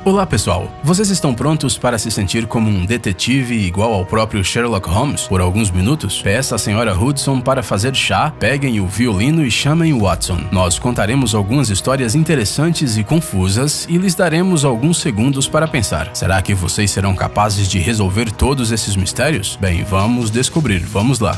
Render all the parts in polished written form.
Olá pessoal, vocês estão prontos para se sentir como um detetive igual ao próprio Sherlock Holmes por alguns minutos? Peça a senhora Hudson para fazer chá, peguem o violino e chamem o Watson. Nós contaremos algumas histórias interessantes e confusas e lhes daremos alguns segundos para pensar. Será que vocês serão capazes de resolver todos esses mistérios? Bem, vamos descobrir, vamos lá.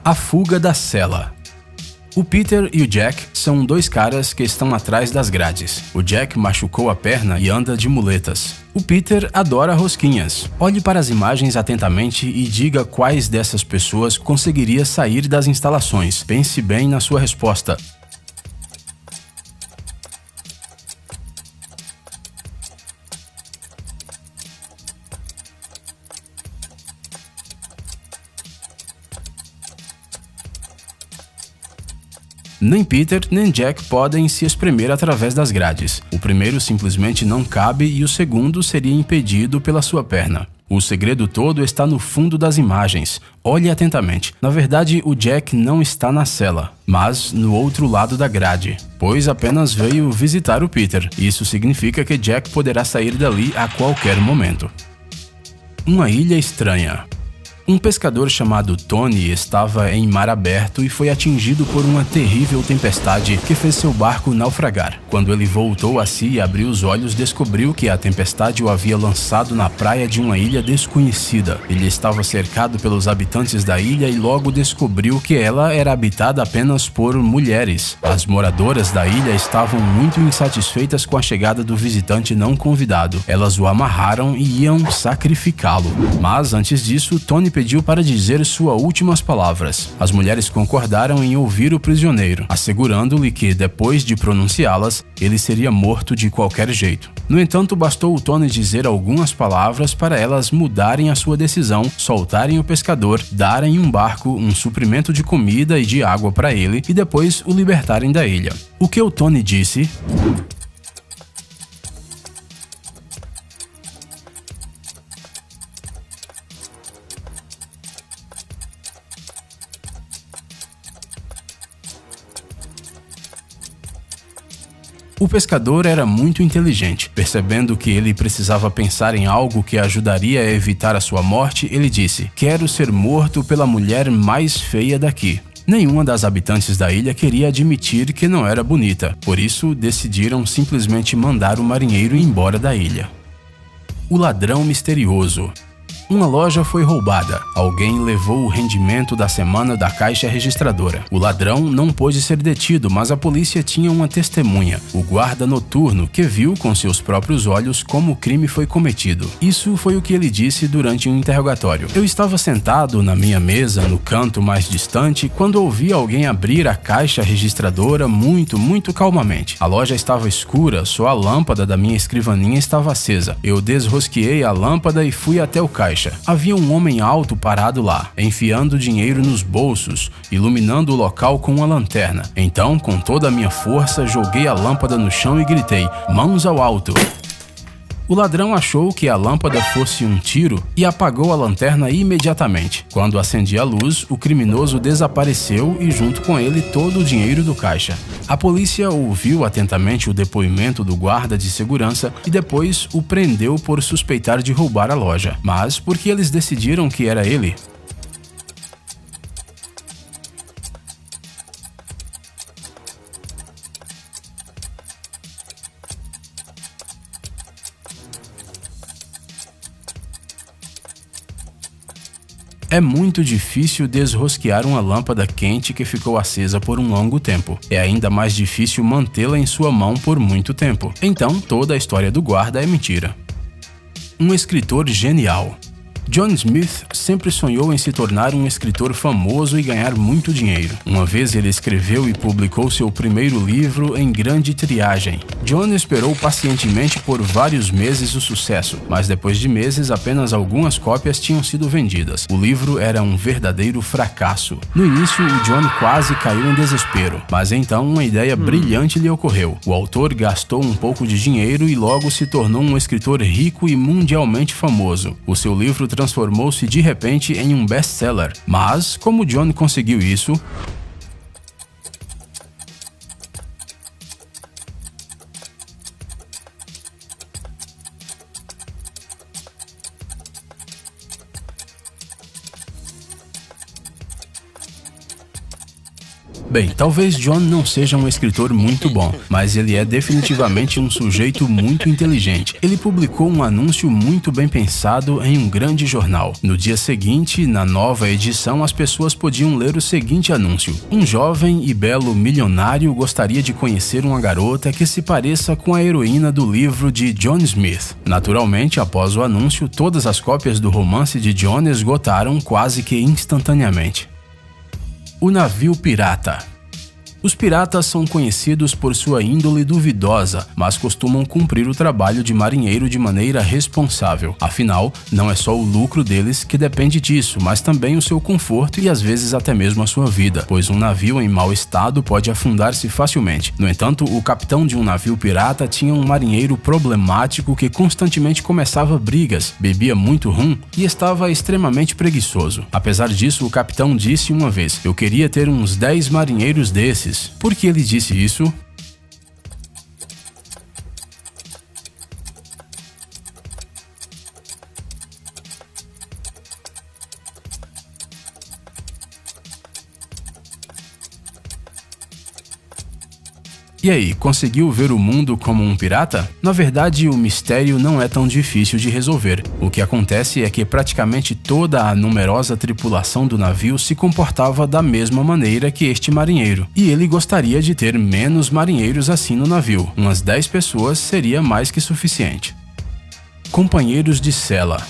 A fuga da cela. O Peter e o Jack são dois caras que estão atrás das grades. O Jack machucou a perna e anda de muletas. O Peter adora rosquinhas. Olhe para as imagens atentamente e diga quais dessas pessoas conseguiria sair das instalações. Pense bem na sua resposta. Nem Peter nem Jack podem se espremer através das grades. O primeiro simplesmente não cabe e o segundo seria impedido pela sua perna. O segredo todo está no fundo das imagens. Olhe atentamente. Na verdade, o Jack não está na cela, mas no outro lado da grade, pois apenas veio visitar o Peter. Isso significa que Jack poderá sair dali a qualquer momento. Uma ilha estranha. Um pescador chamado Tony estava em mar aberto e foi atingido por uma terrível tempestade que fez seu barco naufragar. Quando ele voltou a si e abriu os olhos, descobriu que a tempestade o havia lançado na praia de uma ilha desconhecida. Ele estava cercado pelos habitantes da ilha e logo descobriu que ela era habitada apenas por mulheres. As moradoras da ilha estavam muito insatisfeitas com a chegada do visitante não convidado. Elas o amarraram e iam sacrificá-lo. Mas antes disso, Tony pediu para dizer suas últimas palavras. As mulheres concordaram em ouvir o prisioneiro, assegurando-lhe que, depois de pronunciá-las, ele seria morto de qualquer jeito. No entanto, bastou o Tony dizer algumas palavras para elas mudarem a sua decisão, soltarem o pescador, darem um barco, um suprimento de comida e de água para ele e depois o libertarem da ilha. O que o Tony disse? O pescador era muito inteligente. Percebendo que ele precisava pensar em algo que ajudaria a evitar a sua morte, ele disse: "Quero ser morto pela mulher mais feia daqui." Nenhuma das habitantes da ilha queria admitir que não era bonita, por isso decidiram simplesmente mandar o marinheiro embora da ilha. O ladrão misterioso. Uma loja foi roubada. Alguém levou o rendimento da semana da caixa registradora. O ladrão não pôde ser detido, mas a polícia tinha uma testemunha, o guarda noturno, que viu com seus próprios olhos como o crime foi cometido. Isso foi o que ele disse durante um interrogatório. "Eu estava sentado na minha mesa, no canto mais distante, quando ouvi alguém abrir a caixa registradora muito calmamente. A loja estava escura, só a lâmpada da minha escrivaninha estava acesa. Eu desrosqueei a lâmpada e fui até o caixa. Havia um homem alto parado lá, enfiando dinheiro nos bolsos, iluminando o local com uma lanterna. Então, com toda a minha força, joguei a lâmpada no chão e gritei: 'Mãos ao alto!' O ladrão achou que a lâmpada fosse um tiro e apagou a lanterna imediatamente. Quando acendi a luz, o criminoso desapareceu e junto com ele todo o dinheiro do caixa. A polícia ouviu atentamente o depoimento do guarda de segurança e depois o prendeu por suspeitar de roubar a loja. Mas por que eles decidiram que era ele? É muito difícil desrosquear uma lâmpada quente que ficou acesa por um longo tempo. É ainda mais difícil mantê-la em sua mão por muito tempo. Então, toda a história do guarda é mentira. Um escritor genial. John Smith sempre sonhou em se tornar um escritor famoso e ganhar muito dinheiro. Uma vez ele escreveu e publicou seu primeiro livro em grande tiragem. John esperou pacientemente por vários meses o sucesso, mas depois de meses apenas algumas cópias tinham sido vendidas. O livro era um verdadeiro fracasso. No início, o John quase caiu em desespero, mas então uma ideia brilhante lhe ocorreu. O autor gastou um pouco de dinheiro e logo se tornou um escritor rico e mundialmente famoso. O seu livro transformou-se de repente em um best-seller. Mas como John conseguiu isso? Bem, talvez John não seja um escritor muito bom, mas ele é definitivamente um sujeito muito inteligente. Ele publicou um anúncio muito bem pensado em um grande jornal. No dia seguinte, na nova edição, as pessoas podiam ler o seguinte anúncio: um jovem e belo milionário gostaria de conhecer uma garota que se pareça com a heroína do livro de John Smith. Naturalmente, após o anúncio, todas as cópias do romance de John esgotaram quase que instantaneamente. O navio pirata. Os piratas são conhecidos por sua índole duvidosa, mas costumam cumprir o trabalho de marinheiro de maneira responsável. Afinal, não é só o lucro deles que depende disso, mas também o seu conforto e às vezes até mesmo a sua vida, pois um navio em mau estado pode afundar-se facilmente. No entanto, o capitão de um navio pirata tinha um marinheiro problemático que constantemente começava brigas, bebia muito rum e estava extremamente preguiçoso. Apesar disso, o capitão disse uma vez: "Eu queria ter uns 10 marinheiros desses." Por que ele disse isso? E aí, conseguiu ver o mundo como um pirata? Na verdade, o mistério não é tão difícil de resolver. O que acontece é que praticamente toda a numerosa tripulação do navio se comportava da mesma maneira que este marinheiro. E ele gostaria de ter menos marinheiros assim no navio. Umas 10 pessoas seria mais que suficiente. Companheiros de cela.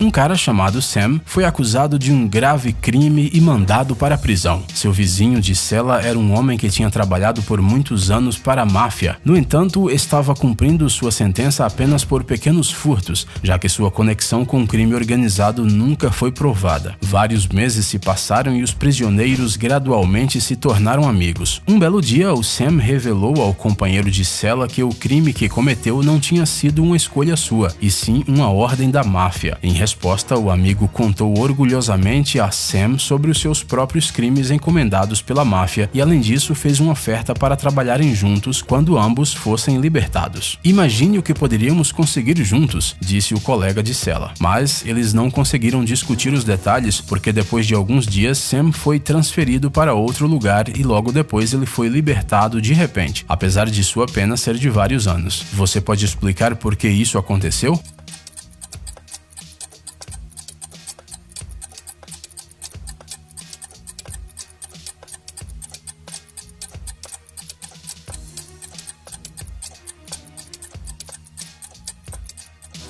Um cara chamado Sam foi acusado de um grave crime e mandado para a prisão. Seu vizinho de cela era um homem que tinha trabalhado por muitos anos para a máfia. No entanto, estava cumprindo sua sentença apenas por pequenos furtos, já que sua conexão com o crime organizado nunca foi provada. Vários meses se passaram e os prisioneiros gradualmente se tornaram amigos. Um belo dia, o Sam revelou ao companheiro de cela que o crime que cometeu não tinha sido uma escolha sua, e sim uma ordem da máfia. Em resposta, o amigo contou orgulhosamente a Sam sobre os seus próprios crimes encomendados pela máfia e, além disso, fez uma oferta para trabalharem juntos quando ambos fossem libertados. "Imagine o que poderíamos conseguir juntos", disse o colega de cela. Mas eles não conseguiram discutir os detalhes porque depois de alguns dias Sam foi transferido para outro lugar e logo depois ele foi libertado de repente, apesar de sua pena ser de vários anos. Você pode explicar por que isso aconteceu?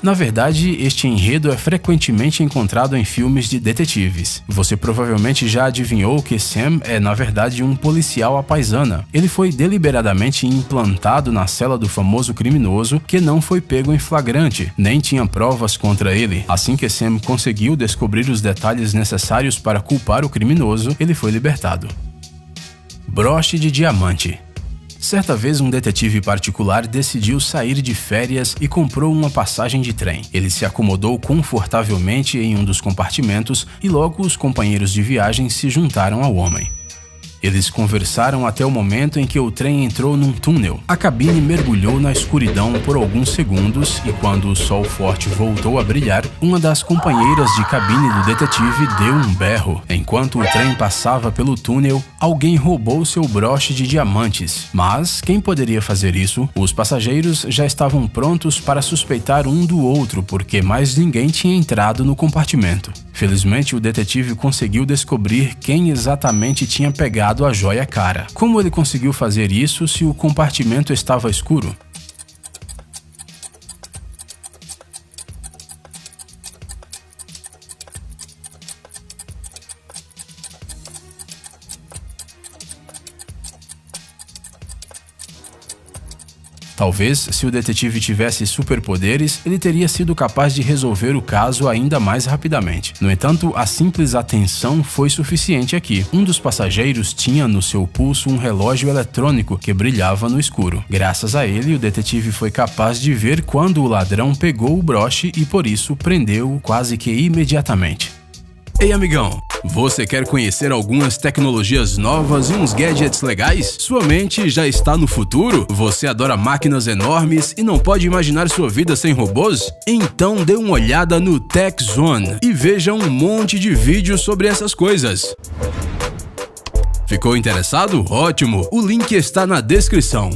Na verdade, este enredo é frequentemente encontrado em filmes de detetives. Você provavelmente já adivinhou que Sam é, na verdade, um policial à paisana. Ele foi deliberadamente implantado na cela do famoso criminoso que não foi pego em flagrante, nem tinha provas contra ele. Assim que Sam conseguiu descobrir os detalhes necessários para culpar o criminoso, ele foi libertado. Broche de diamante. Certa vez, um detetive particular decidiu sair de férias e comprou uma passagem de trem. Ele se acomodou confortavelmente em um dos compartimentos e logo os companheiros de viagem se juntaram ao homem. Eles conversaram até o momento em que o trem entrou num túnel. A cabine mergulhou na escuridão por alguns segundos e quando o sol forte voltou a brilhar, uma das companheiras de cabine do detetive deu um berro. Enquanto o trem passava pelo túnel, alguém roubou seu broche de diamantes. Mas quem poderia fazer isso? Os passageiros já estavam prontos para suspeitar um do outro porque mais ninguém tinha entrado no compartimento. Felizmente, o detetive conseguiu descobrir quem exatamente tinha pegado a joia cara. Como ele conseguiu fazer isso se o compartimento estava escuro? Talvez, se o detetive tivesse superpoderes, ele teria sido capaz de resolver o caso ainda mais rapidamente. No entanto, a simples atenção foi suficiente aqui. Um dos passageiros tinha no seu pulso um relógio eletrônico que brilhava no escuro. Graças a ele, o detetive foi capaz de ver quando o ladrão pegou o broche e, por isso, prendeu-o quase que imediatamente. Ei, amigão! Você quer conhecer algumas tecnologias novas e uns gadgets legais? Sua mente já está no futuro? Você adora máquinas enormes e não pode imaginar sua vida sem robôs? Então dê uma olhada no Tech Zone e veja um monte de vídeos sobre essas coisas. Ficou interessado? Ótimo! O link está na descrição.